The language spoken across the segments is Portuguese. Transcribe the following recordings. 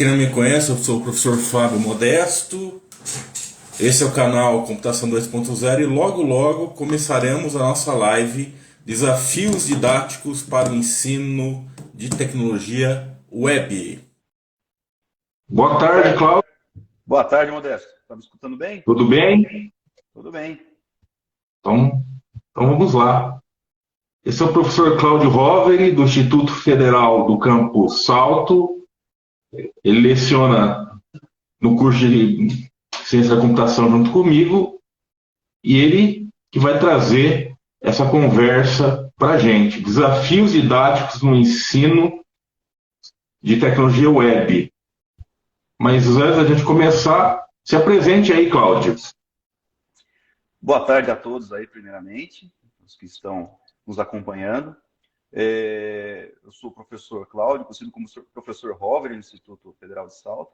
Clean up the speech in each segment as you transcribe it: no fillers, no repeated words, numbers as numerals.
quem não me conhece, eu sou o professor Fábio Modesto. Esse é o canal Computação 2.0 e logo logo começaremos a nossa live Desafios Didáticos para o Ensino de Tecnologia Web. Boa tarde, Cláudio. Boa tarde, Modesto. Tá me escutando bem? Tudo bem? Tudo bem. Então vamos lá. Esse é o professor Cláudio Roveri, do Instituto Federal do Campus Salto. Ele leciona no curso de Ciência da Computação junto comigo e ele que vai trazer essa conversa para a gente. Desafios didáticos no ensino de tecnologia web. Mas antes da gente começar, se apresente aí, Cláudio. Boa tarde a todos aí, primeiramente, os que estão nos acompanhando. Eu sou o professor Cláudio, conhecido como professor Roveri, no Instituto Federal de Salto.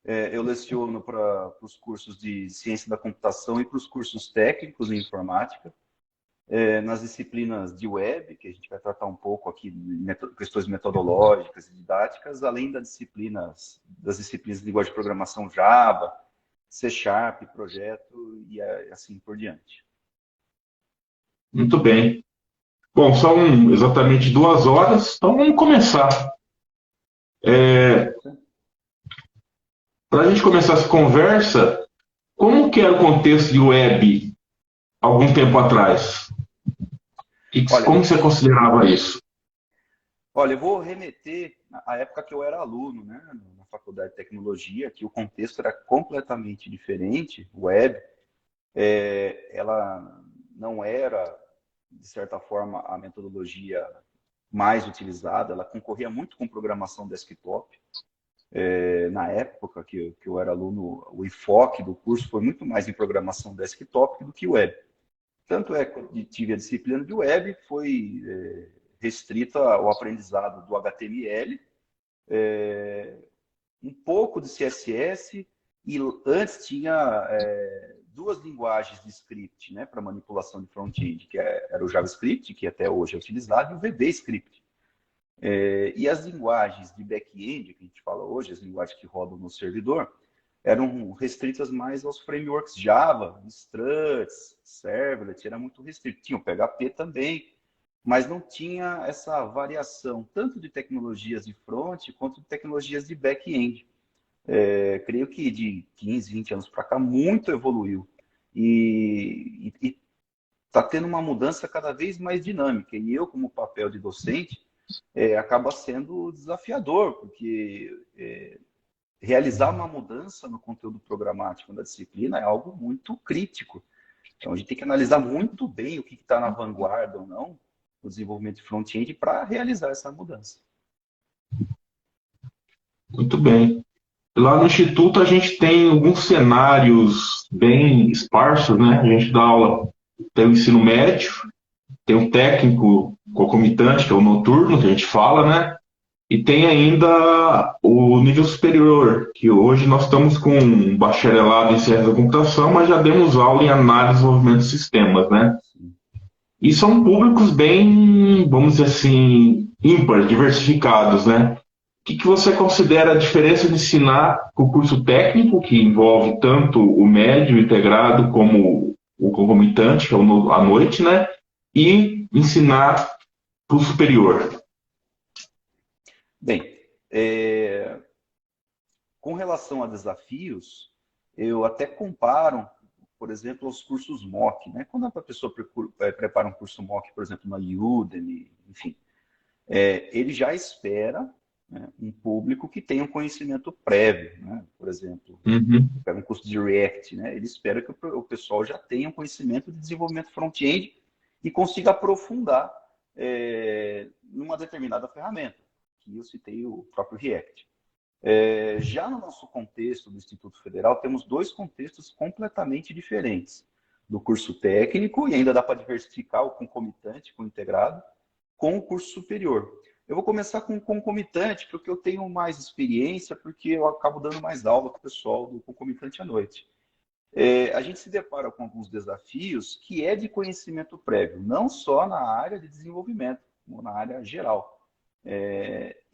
Eu leciono para os cursos de Ciência da Computação e para os cursos técnicos em Informática. Nas disciplinas de web, que a gente vai tratar um pouco aqui de questões metodológicas e didáticas, além das disciplinas de linguagem de programação Java, C Sharp, projeto e assim por diante. Muito bem. Bom, são exatamente 2 horas, então vamos começar. Para a gente começar essa conversa, como que era o contexto de web algum tempo atrás? Como você considerava isso? Olha, eu vou remeter à época que eu era aluno, né, na Faculdade de Tecnologia, que o contexto era completamente diferente. Web, ela não era, de certa forma, a metodologia mais utilizada, ela concorria muito com programação desktop. Na época que eu era aluno, o enfoque do curso foi muito mais em programação desktop do que web. Tanto é que eu tive a disciplina de web, foi restrita ao aprendizado do HTML, um pouco de CSS, e antes tinha 2 linguagens de script, né, para manipulação de front-end, que era o JavaScript, que até hoje é utilizado, e o VBScript. E as linguagens de back-end, que a gente fala hoje, as linguagens que rodam no servidor, eram restritas mais aos frameworks Java, Struts, Servlet, era muito restrito. Tinha o PHP também, mas não tinha essa variação, tanto de tecnologias de front, quanto de tecnologias de back-end. Creio que de 15, 20 anos para cá, muito evoluiu. E está tendo uma mudança cada vez mais dinâmica. E eu, como papel de docente, acaba sendo desafiador, porque realizar uma mudança no conteúdo programático da disciplina é algo muito crítico. Então, a gente tem que analisar muito bem o que está na vanguarda ou não no desenvolvimento de front-end para realizar essa mudança. Muito bem. Lá no Instituto a gente tem alguns cenários bem esparsos, né? A gente dá aula, tem o ensino médio, tem o técnico concomitante, que é o noturno, que a gente fala, né? E tem ainda o nível superior, que hoje nós estamos com um bacharelado em ciência da computação, mas já demos aula em análise e desenvolvimento de sistemas, né? E são públicos bem, vamos dizer assim, ímpares, diversificados, né? O que você considera a diferença de ensinar o curso técnico, que envolve tanto o médio integrado como o concomitante, que é à noite, né? E ensinar para o superior? Bem, com relação a desafios, eu até comparo, por exemplo, aos cursos mock, né? Quando a pessoa prepara um curso mock, por exemplo, na Udemy, enfim, ele já espera, né, um público que tenha um conhecimento prévio, né? Por exemplo, Uhum. pega um curso de React, né? Ele espera que o pessoal já tenha um conhecimento de desenvolvimento front-end e consiga aprofundar numa determinada ferramenta, que eu citei o próprio React. Já no nosso contexto do Instituto Federal, temos 2 contextos completamente diferentes. Do curso técnico, e ainda dá para diversificar o concomitante, com o integrado, com o curso superior. Eu vou começar com o concomitante, porque eu tenho mais experiência, porque eu acabo dando mais aula para o pessoal do concomitante à noite. A gente se depara com alguns desafios que é de conhecimento prévio, não só na área de desenvolvimento, como na área geral.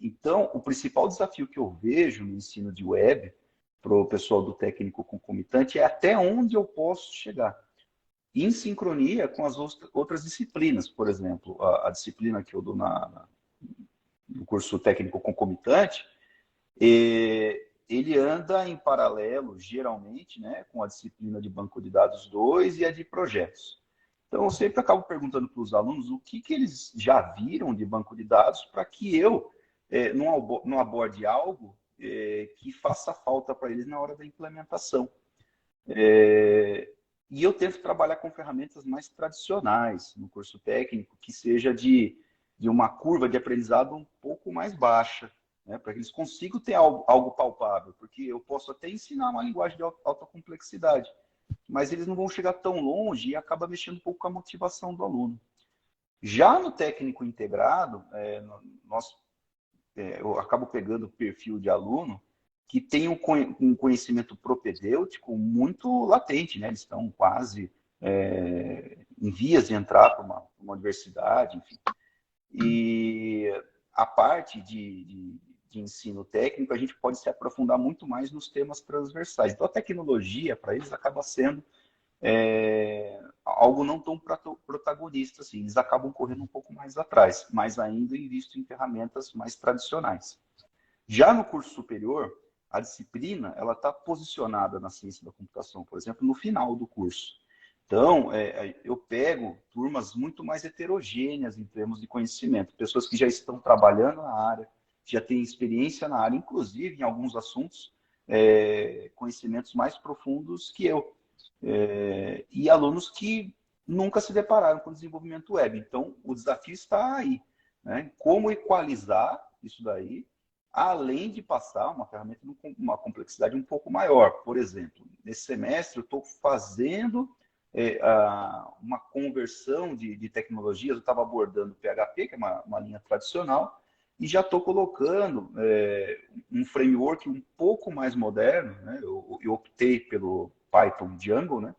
Então, o principal desafio que eu vejo no ensino de web para o pessoal do técnico concomitante é até onde eu posso chegar, em sincronia com as outras disciplinas. Por exemplo, a disciplina que eu dou no curso técnico concomitante, ele anda em paralelo, geralmente, né, com a disciplina de banco de dados 2 e a de projetos. Então, eu sempre acabo perguntando para os alunos o que eles já viram de banco de dados para que eu não aborde algo que faça falta para eles na hora da implementação. E eu tento trabalhar com ferramentas mais tradicionais no curso técnico, que seja de uma curva de aprendizado um pouco mais baixa, né, para que eles consigam ter algo palpável, porque eu posso até ensinar uma linguagem de alta complexidade, mas eles não vão chegar tão longe e acaba mexendo um pouco com a motivação do aluno. Já no técnico integrado, eu acabo pegando o perfil de aluno que tem um conhecimento propedêutico muito latente, né? Eles estão quase em vias de entrar para uma universidade, enfim. E a parte de ensino técnico, a gente pode se aprofundar muito mais nos temas transversais. Então, a tecnologia, para eles, acaba sendo algo não tão protagonista, assim. Eles acabam correndo um pouco mais atrás, mas ainda invisto em ferramentas mais tradicionais. Já no curso superior, a disciplina ela está posicionada na ciência da computação, por exemplo, no final do curso. Então, eu pego turmas muito mais heterogêneas em termos de conhecimento, pessoas que já estão trabalhando na área, já têm experiência na área, inclusive em alguns assuntos, conhecimentos mais profundos que eu. E alunos que nunca se depararam com desenvolvimento web. Então, o desafio está aí, né? Como equalizar isso daí, além de passar uma ferramenta com uma complexidade um pouco maior. Por exemplo, nesse semestre eu estou fazendo uma conversão de tecnologias, eu estava abordando PHP, que é uma linha tradicional, e já estou colocando um framework um pouco mais moderno, né? Eu optei pelo Python Django, né?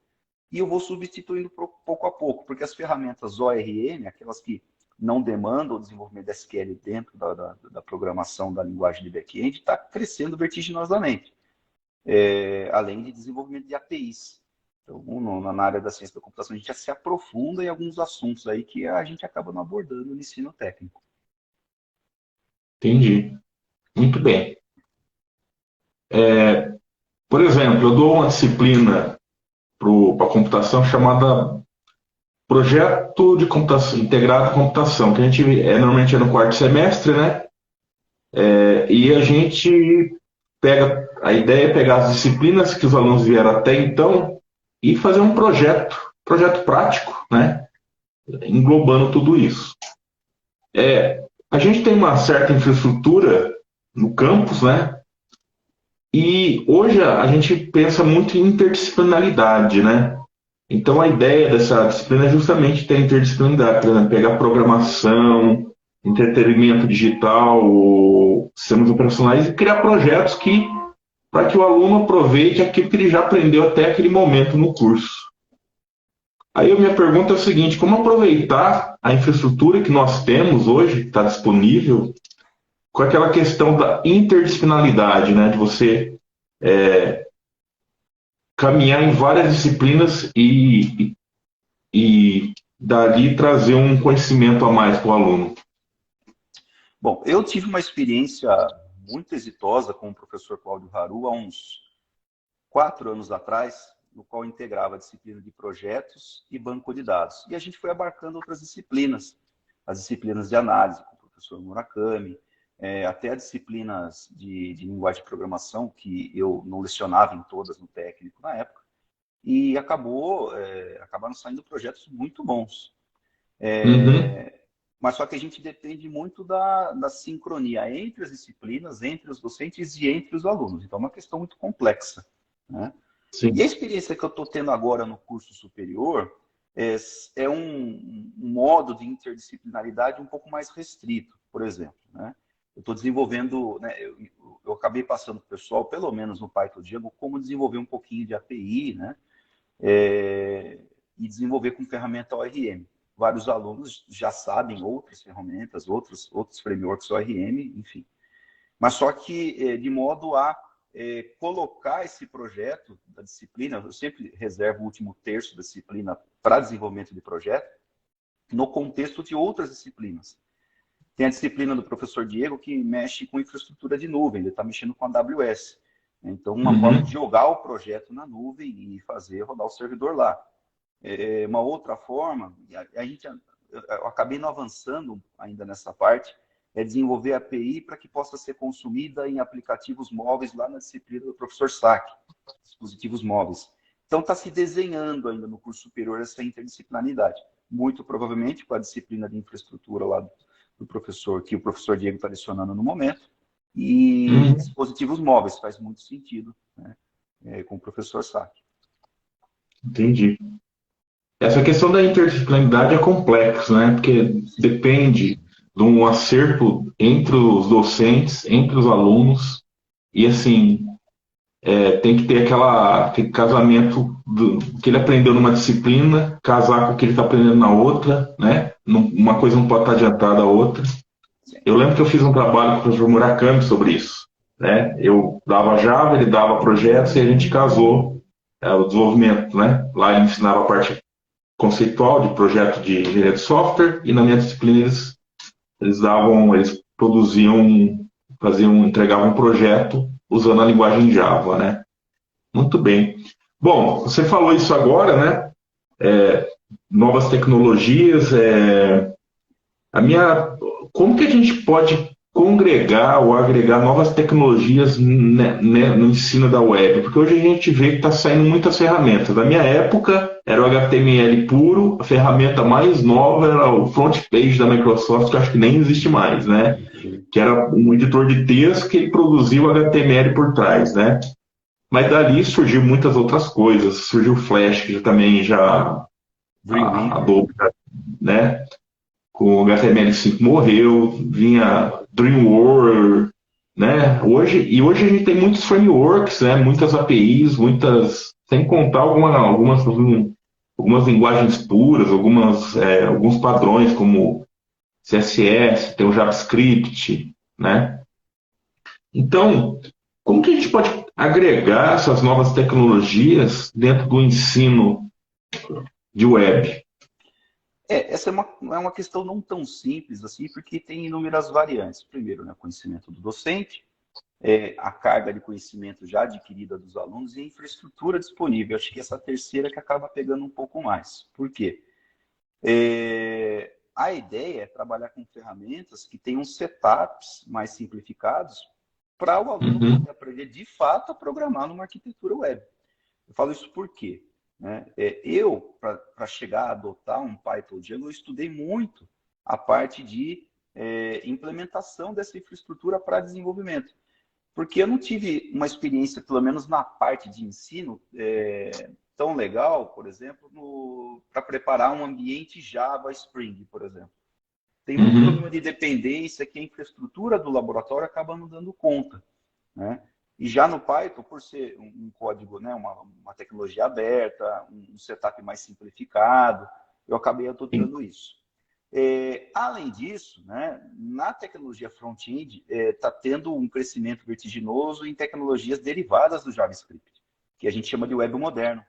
E eu vou substituindo pouco a pouco, porque as ferramentas ORM, aquelas que não demandam o desenvolvimento de SQL dentro da programação da linguagem de back-end, está crescendo vertiginosamente, além de desenvolvimento de APIs. Então, na área da ciência da computação, a gente já se aprofunda em alguns assuntos aí que a gente acaba não abordando no ensino técnico. Entendi. Muito bem. Por exemplo, eu dou uma disciplina para a computação chamada Projeto de Computação Integrado à Computação, que a gente normalmente é no quarto semestre, né? E a gente pega, a ideia é pegar as disciplinas que os alunos vieram até então e fazer um projeto prático, né? Englobando tudo isso. A gente tem uma certa infraestrutura no campus, né? E hoje a gente pensa muito em interdisciplinaridade, né? Então a ideia dessa disciplina é justamente ter interdisciplinaridade, por exemplo, pegar programação, entretenimento digital, sistemas operacionais e criar projetos para que o aluno aproveite aquilo que ele já aprendeu até aquele momento no curso. Aí a minha pergunta é o seguinte: como aproveitar a infraestrutura que nós temos hoje, que está disponível, com aquela questão da interdisciplinaridade, né? De você caminhar em várias disciplinas e dali trazer um conhecimento a mais para o aluno. Bom, eu tive uma experiência muito exitosa com o professor Cláudio Haru há uns 4 anos atrás, no qual integrava a disciplina de projetos e banco de dados. E a gente foi abarcando outras disciplinas, as disciplinas de análise, com o professor Murakami, até as disciplinas de linguagem de programação, que eu não lecionava em todas no técnico na época, e acabaram saindo projetos muito bons. Mas só que a gente depende muito da sincronia entre as disciplinas, entre os docentes e entre os alunos. Então, é uma questão muito complexa, né? Sim. E a experiência que eu estou tendo agora no curso superior é um modo de interdisciplinaridade um pouco mais restrito, por exemplo, né? Eu estou desenvolvendo, né, eu acabei passando para o pessoal, pelo menos no Python Django, como desenvolver um pouquinho de API, né? E desenvolver com ferramenta ORM. vários alunos já sabem outras ferramentas, outros frameworks ORM, enfim. Mas só que de modo a colocar esse projeto da disciplina, eu sempre reservo o último terço da disciplina para desenvolvimento de projeto, no contexto de outras disciplinas. Tem a disciplina do professor Diego que mexe com infraestrutura de nuvem, ele está mexendo com a AWS. Então, uma forma de jogar o projeto na nuvem e fazer rodar o servidor lá. Uma outra forma, eu acabei não avançando ainda nessa parte, é desenvolver a API para que possa ser consumida em aplicativos móveis lá na disciplina do professor Sack, dispositivos móveis. Então, está se desenhando ainda no curso superior essa interdisciplinaridade. Muito provavelmente com a disciplina de infraestrutura lá do professor, que o professor Diego está lecionando no momento, e dispositivos móveis, faz muito sentido, né, com o professor Sack. Entendi. Essa questão da interdisciplinaridade é complexa, né? Porque depende de um acerto entre os docentes, entre os alunos, e assim, tem que ter aquele casamento do que ele aprendeu numa disciplina, casar com o que ele está aprendendo na outra, né? Uma coisa não pode estar adiantada à outra. Eu lembro que eu fiz um trabalho com o professor Murakami sobre isso, né? Eu dava Java, ele dava projetos e a gente casou o desenvolvimento, né? Lá ele ensinava a parte conceitual de projeto de engenharia de software e na minha disciplina eles produziam, entregavam um projeto usando a linguagem Java, né? Muito bem. Bom, você falou isso agora, né? Novas tecnologias, como que a gente pode congregar ou agregar novas tecnologias no ensino da web? Porque hoje a gente vê que está saindo muitas ferramentas. Na minha época, era o HTML puro, a ferramenta mais nova era o front page da Microsoft, que eu acho que nem existe mais, né? Que era um editor de texto que ele produzia o HTML por trás, né? Mas dali surgiu muitas outras coisas. Surgiu o Flash, que também a Adobe, né? Com o HTML5 morreu, vinha Dreamweaver, né? Hoje a gente tem muitos frameworks, né? Muitas APIs, sem contar algumas linguagens puras, alguns padrões como CSS, tem o JavaScript, né? Então, como que a gente pode agregar essas novas tecnologias dentro do ensino de web? Essa é uma questão não tão simples assim, porque tem inúmeras variantes. Primeiro, né, o conhecimento do docente, a carga de conhecimento já adquirida dos alunos e a infraestrutura disponível. Acho que essa terceira que acaba pegando um pouco mais. Por quê? A ideia é trabalhar com ferramentas que tenham setups mais simplificados para o aluno poder aprender de fato a programar numa arquitetura web. Eu falo isso por quê? Né? Para chegar a adotar um Python Django, eu estudei muito a parte de implementação dessa infraestrutura para desenvolvimento. Porque eu não tive uma experiência, pelo menos na parte de ensino, tão legal, por exemplo, para preparar um ambiente Java Spring, por exemplo. Tem muito problema de dependência que a infraestrutura do laboratório acaba não dando conta, né? E já no Python, por ser um código, né, uma tecnologia aberta, um setup mais simplificado, eu acabei adotando isso. Além disso, né, na tecnologia front-end, está tendo um crescimento vertiginoso em tecnologias derivadas do JavaScript, que a gente chama de web moderno.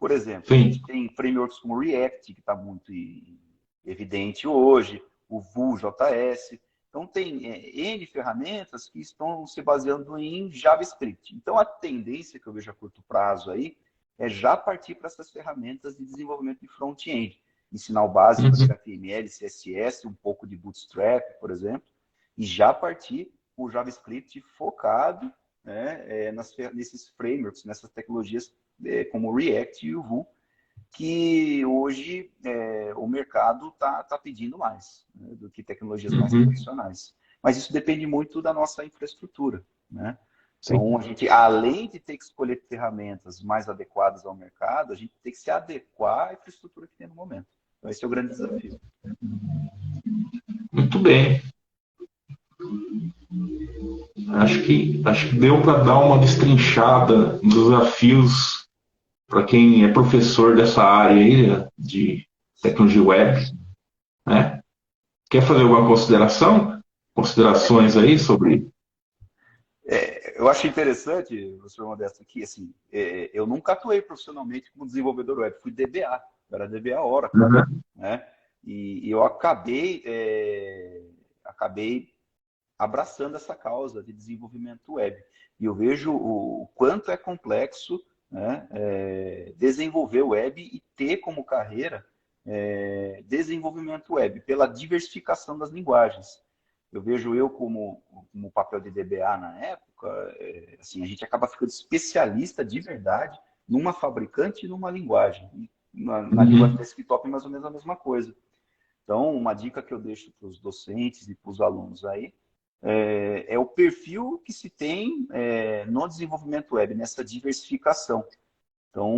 Por exemplo, a gente tem frameworks como React, que está muito evidente hoje, o Vue.js. Então, tem N ferramentas que estão se baseando em JavaScript. Então, a tendência que eu vejo a curto prazo aí é já partir para essas ferramentas de desenvolvimento de front-end. Ensinar o básico de HTML, CSS, um pouco de Bootstrap, por exemplo, e já partir o JavaScript focado, né, nesses frameworks, nessas tecnologias como o React e o Vue, que hoje o mercado está pedindo mais, né, do que tecnologias mais tradicionais. Mas isso depende muito da nossa infraestrutura, né? Então, a gente, além de ter que escolher ferramentas mais adequadas ao mercado, a gente tem que se adequar à infraestrutura que tem no momento. Então, esse é o grande desafio. Muito bem. Acho que deu para dar uma destrinchada nos desafios para quem é professor dessa área aí, de tecnologia web, né? Quer fazer alguma considerações aí sobre... Eu acho interessante, professor Modesto, que assim, eu nunca atuei profissionalmente como desenvolvedor web, fui DBA, eu era DBA Oracle, Uhum. né? E eu acabei abraçando essa causa de desenvolvimento web. E eu vejo o quanto é complexo, né, desenvolver web e ter como carreira desenvolvimento web, pela diversificação das linguagens. Eu vejo como papel de DBA na época, assim, a gente acaba ficando especialista de verdade numa fabricante e numa linguagem. E na língua Uhum. desktop é mais ou menos a mesma coisa. Então, uma dica que eu deixo para os docentes e para os alunos aí é o perfil que se tem no desenvolvimento web, nessa diversificação. Então,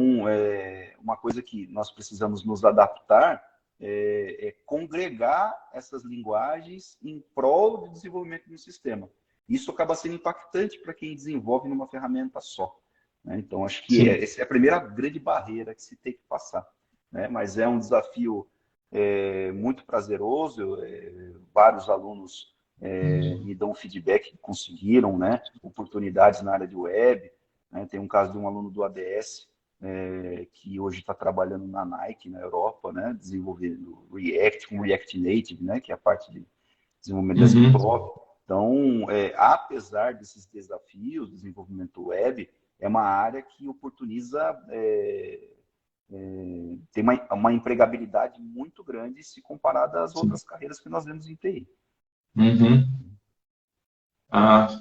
uma coisa que nós precisamos nos adaptar é congregar essas linguagens em prol do desenvolvimento de um sistema. Isso acaba sendo impactante para quem desenvolve numa ferramenta só, né? Então, acho que Sim. essa é a primeira grande barreira que se tem que passar, né? Mas é um desafio muito prazeroso. Vários alunos me dão feedback que conseguiram, né, oportunidades na área de web, né? Tem um caso de um aluno do ADS que hoje está trabalhando na Nike, na Europa, né, desenvolvendo React com React Native, né, que é a parte de desenvolvimento Uhum. desktop. Então, apesar desses desafios, desenvolvimento web é uma área que oportuniza tem uma empregabilidade muito grande se comparada às Sim. outras carreiras que nós vemos em TI. Uhum. Ah,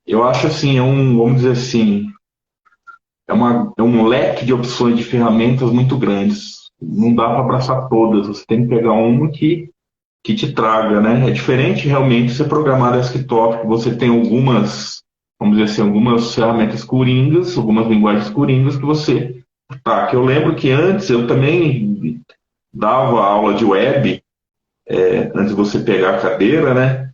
eu acho assim, vamos dizer assim, é um leque de opções de ferramentas muito grandes. Não dá para abraçar todas, você tem que pegar uma que te traga, né? É diferente realmente você programar desktop, que você tem algumas, vamos dizer assim, algumas ferramentas coringas, algumas linguagens coringas que você... Tá, que eu lembro que antes eu também dava aula de web, antes de você pegar a cadeira, né?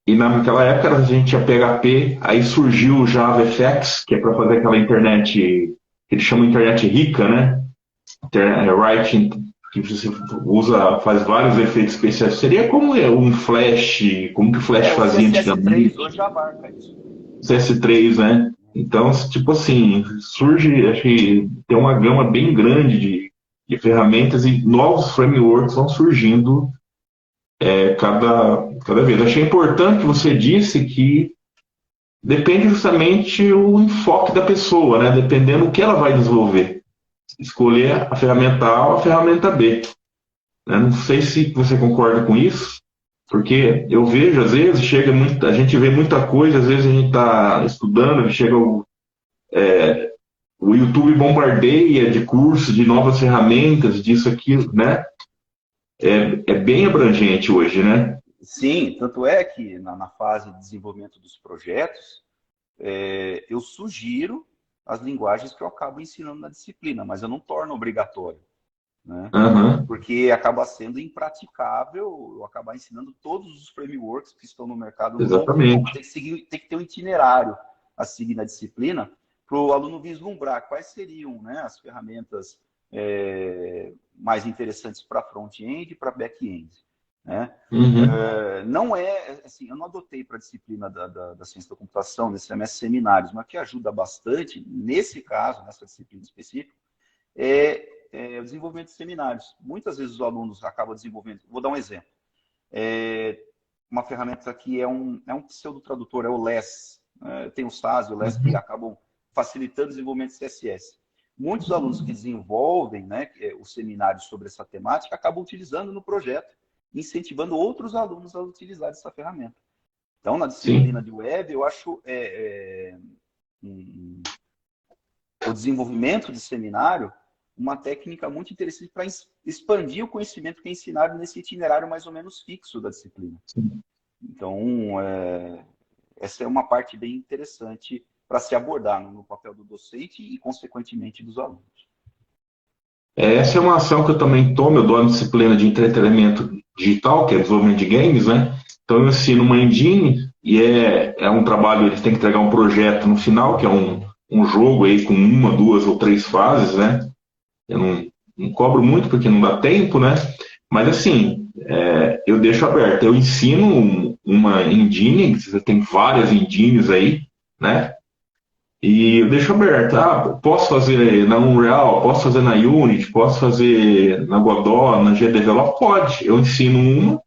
E naquela época a gente tinha PHP, aí surgiu o JavaFX, que é para fazer aquela internet, que eles chamam de internet rica, né? Writing, que você faz vários efeitos especiais. Seria como um Flash, como que o Flash O fazia CSS3 antigamente, hoje já abarca isso. CS3, né? Então, tipo assim, surge, acho que tem uma gama bem grande de ferramentas e novos frameworks vão surgindo cada vez. Achei importante que você disse que depende justamente o enfoque da pessoa, né? Dependendo do que ela vai desenvolver. Escolher a ferramenta A ou a ferramenta B. Né? Não sei se você concorda com isso, porque eu vejo, às vezes, a gente vê muita coisa, às vezes a gente está estudando, chega o YouTube bombardeia de cursos, de novas ferramentas, disso, aquilo, né? É bem abrangente hoje, né? Sim, tanto é que na fase de desenvolvimento dos projetos, eu sugiro as linguagens que eu acabo ensinando na disciplina, mas eu não torno obrigatório, né? Aham, Porque acaba sendo impraticável eu acabar ensinando todos os frameworks que estão no mercado novo. Então, exatamente. tem que ter um itinerário a seguir na disciplina para o aluno vislumbrar quais seriam, né, as ferramentas mais interessantes para front-end e para back-end, né? Uhum, Não é, assim, eu não adotei para a disciplina da ciência da computação, nesse semestre seminários, mas que ajuda bastante, nesse caso, nessa disciplina específica, o desenvolvimento de seminários. Muitas vezes os alunos acabam desenvolvendo, vou dar um exemplo, uma ferramenta que é um pseudo-tradutor, é o LESS, tem o SAS e o LESS que acabam facilitando o desenvolvimento de CSS. Muitos alunos que desenvolvem, né, os seminários sobre essa temática acabam utilizando no projeto, incentivando outros alunos a utilizar essa ferramenta. Então, na disciplina sim. de web, eu acho o desenvolvimento de seminário uma técnica muito interessante para expandir o conhecimento que é ensinado nesse itinerário mais ou menos fixo da disciplina. Então, essa é uma parte bem interessante para se abordar no papel do docente e, consequentemente, dos alunos. Essa é uma ação que eu também tomo, eu dou uma disciplina de entretenimento digital, que é desenvolvimento de games, né? Então eu ensino uma engine e é um trabalho, eles têm que entregar um projeto no final, que é um jogo aí com uma, duas ou três fases, né? Eu não cobro muito porque não dá tempo, né? Mas assim, eu deixo aberto. Eu ensino uma engine, você tem várias engines aí, né? E eu deixo aberto. Ah, posso fazer na Unreal, posso fazer na Unity, posso fazer na Godot, na GDevelop? Pode. Eu ensino uma,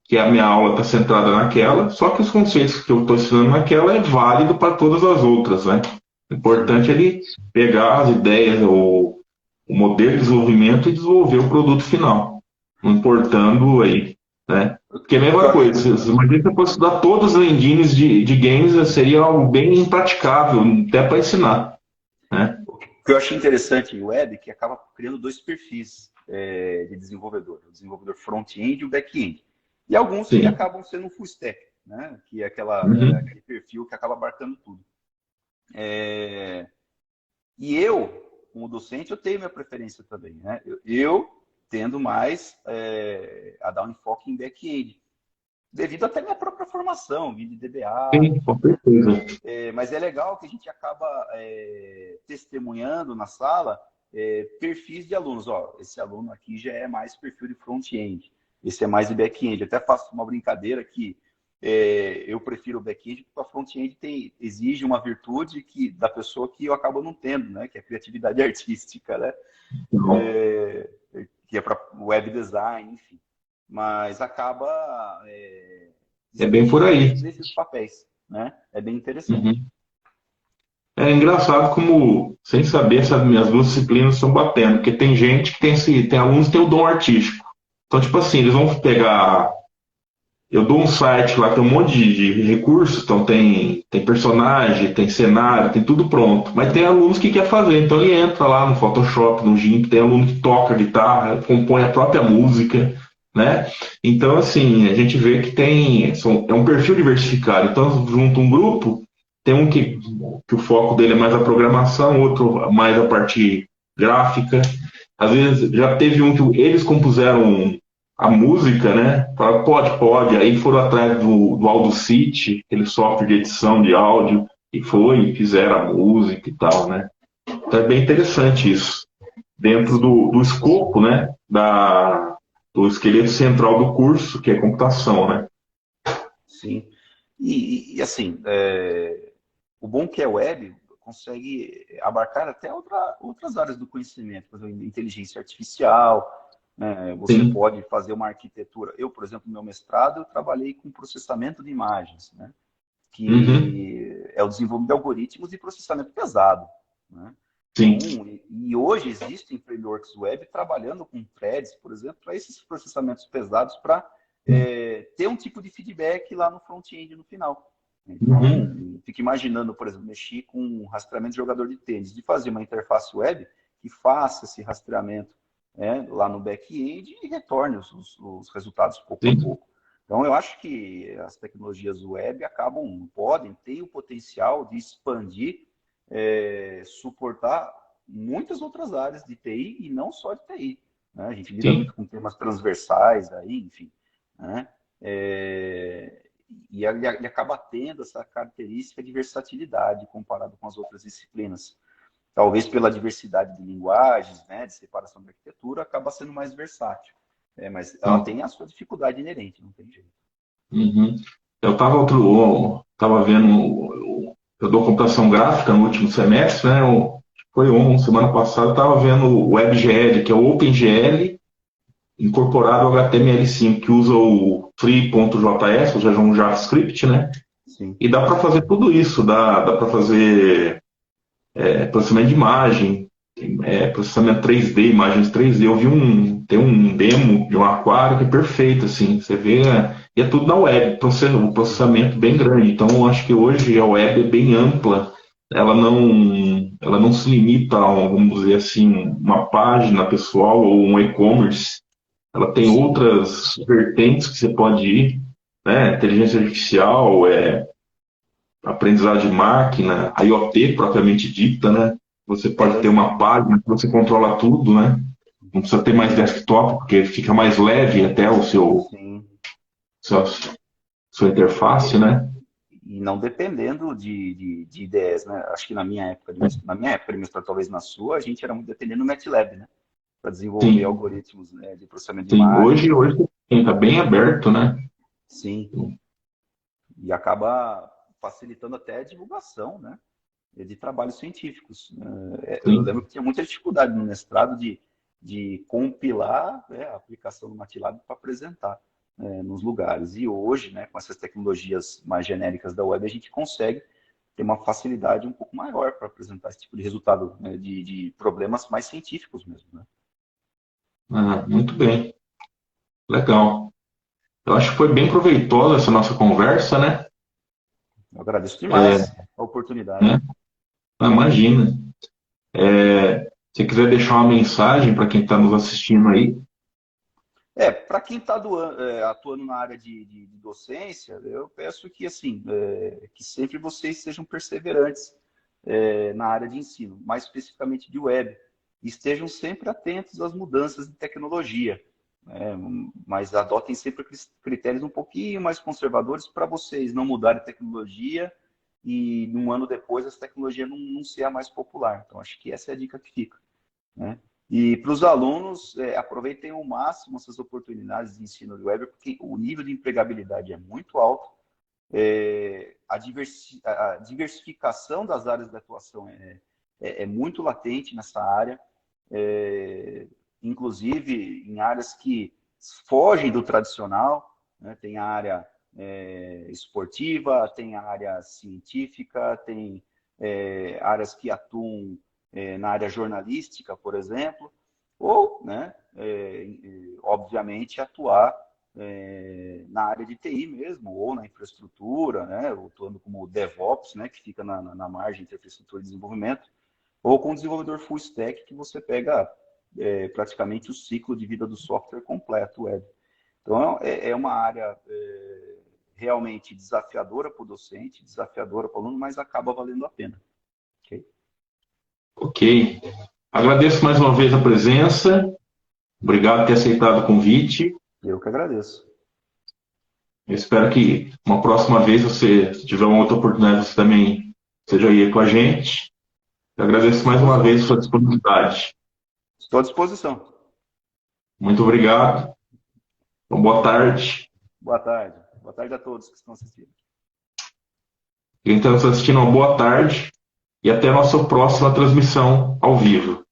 que a minha aula está centrada naquela, só que os conceitos que eu estou ensinando naquela é válido para todas as outras, né? O Sim. importante é ele pegar as ideias, o modelo de desenvolvimento e desenvolver o produto final, não importando aí, né? Porque é a O que eu mesma acho, coisa, se imagina que eu fosse estudar todas as engines de games, seria algo bem impraticável, até para ensinar, né? o que eu achei interessante em web é que acaba criando dois perfis de desenvolvedor, o desenvolvedor front-end e o back-end. E alguns que Sim. acabam sendo full stack, né? Que é Uhum. aquele perfil que acaba abarcando tudo. É, e eu, como docente, eu tenho minha preferência também, né? Eu tendo mais a dar um enfoque em back-end, devido até à minha própria formação, vim de DBA, Sim, com enfim. certeza. Mas é legal que a gente acaba testemunhando na sala perfis de alunos. Ó, esse aluno aqui já é mais perfil de front-end, esse é mais de back-end. Até faço uma brincadeira que eu prefiro o back-end porque a front-end exige uma virtude da pessoa que eu acabo não tendo, né? Que é a criatividade artística, né? Então, É, que é para web design, enfim. Mas acaba é bem por distribuindo aí. nesses papéis, né? É bem interessante. Uhum. É engraçado como, sem saber, essas minhas duas disciplinas estão batendo, porque tem gente que tem alunos que têm o dom artístico. Então, tipo assim, eles vão pegar. Eu dou um site lá, tem um monte de recursos, então tem personagem, tem cenário, tem tudo pronto. Mas tem alunos que quer fazer, então ele entra lá no Photoshop, no GIMP, tem aluno que toca guitarra, compõe a própria música, né? Então, assim, a gente vê que é um perfil diversificado. Então, junto um grupo, tem um que o foco dele é mais a programação, outro mais a parte gráfica. Às vezes já teve um que eles compuseram a música, né? Falaram, pode. Aí foram atrás do Audacity, aquele software de edição de áudio, e fizeram a música e tal, né? Então é bem interessante isso. Dentro Sim, do escopo, né? Do esqueleto central do curso, que é computação, né? sim. Assim, o bom que é web consegue abarcar até outras áreas do conhecimento, por exemplo, inteligência artificial, né? Você Sim. pode fazer uma arquitetura. Eu, por exemplo, no meu mestrado, eu trabalhei com processamento de imagens, né? Uhum. Que é o desenvolvimento de algoritmos de processamento pesado, né? Sim. Então, e hoje existem frameworks web trabalhando com threads, por exemplo, para esses processamentos pesados, para ter um tipo de feedback lá no front-end no final. Uhum. Então, fica imaginando, por exemplo, mexer com um rastreamento de jogador de tênis, de fazer uma interface web que faça esse rastreamento lá no back-end e retorne os resultados pouco a Sim. pouco. Então, eu acho que as tecnologias web têm o potencial de expandir, suportar muitas outras áreas de TI e não só de TI. Né? A gente lida Sim. muito com temas transversais aí, enfim. Né? E ele acaba tendo essa característica de versatilidade comparado com as outras disciplinas. Talvez pela diversidade de linguagens, né, de separação da arquitetura, acaba sendo mais versátil. Mas ela Sim. tem a sua dificuldade inerente, não tem jeito. Uhum. Tava vendo, eu dou computação gráfica no último semestre, né? Foi semana passada, eu estava vendo o WebGL, que é o OpenGL incorporado ao HTML5, que usa o free.js, ou seja, um JavaScript, né? Sim. E dá para fazer tudo isso, dá para fazer processamento de imagem, processamento 3D, imagens 3D. Tem um demo de um aquário que é perfeito, assim, você vê, e é tudo na web, o processamento bem grande. Então, eu acho que hoje a web é bem ampla, ela não se limita a, vamos dizer assim, uma página pessoal ou um e-commerce. Ela tem Sim. outras vertentes que você pode ir, né? Inteligência artificial, aprendizado de máquina, IoT propriamente dita, né? Você pode ter É, uma página que você controla tudo, né? Não precisa ter mais desktop, porque fica mais leve até sim. seu, sua interface, né? e não dependendo de ideias, né? Acho que na minha época de mestrado, talvez na sua, a gente era muito dependendo do MATLAB, né? Para desenvolver Sim, algoritmos, né, de processamento de sim. imagem. Hoje está bem aberto, né? Sim, e acaba facilitando até a divulgação, né, de trabalhos científicos. Eu Sim. lembro que tinha muita dificuldade no mestrado de compilar, né, a aplicação do MATLAB para apresentar nos lugares. E hoje, né, com essas tecnologias mais genéricas da web, a gente consegue ter uma facilidade um pouco maior para apresentar esse tipo de resultado, né, de problemas mais científicos mesmo, né? Ah, muito bem. Legal. Eu acho que foi bem proveitosa essa nossa conversa, né? Eu agradeço É, demais a oportunidade. né? Ah, imagina. Se quiser deixar uma mensagem para quem está nos assistindo aí. Para quem está atuando na área de docência, eu peço que, assim, que sempre vocês sejam perseverantes na área de ensino, mais especificamente de web, e estejam sempre atentos às mudanças de tecnologia, né? Mas adotem sempre critérios um pouquinho mais conservadores para vocês não mudarem a tecnologia e, um ano depois, essa tecnologia não ser a mais popular. Então, acho que essa é a dica que fica, né? E para os alunos, aproveitem ao máximo essas oportunidades de ensino de web, porque o nível de empregabilidade é muito alto, a diversificação das áreas de atuação é muito latente nessa área, inclusive em áreas que fogem do tradicional, né? Tem a área esportiva, tem a área científica, tem áreas que atuam na área jornalística, por exemplo, ou, né, obviamente, atuar na área de TI mesmo, ou na infraestrutura, né, atuando como DevOps, né, que fica na margem entre infraestrutura e desenvolvimento, ou com o desenvolvedor full stack, que você pega praticamente o ciclo de vida do software completo web. Então, é uma área realmente desafiadora para o docente, desafiadora para o aluno, mas acaba valendo a pena. Okay? Ok. Agradeço mais uma vez a presença. Obrigado por ter aceitado o convite. Eu que agradeço. Eu espero que uma próxima vez, se tiver uma outra oportunidade, você também seja aí com a gente. Eu agradeço mais uma vez a sua disponibilidade. Estou à disposição. Muito obrigado. Então, boa tarde. Boa tarde. Boa tarde a todos que estão assistindo. Quem está nos assistindo, uma boa tarde e até a nossa próxima transmissão ao vivo.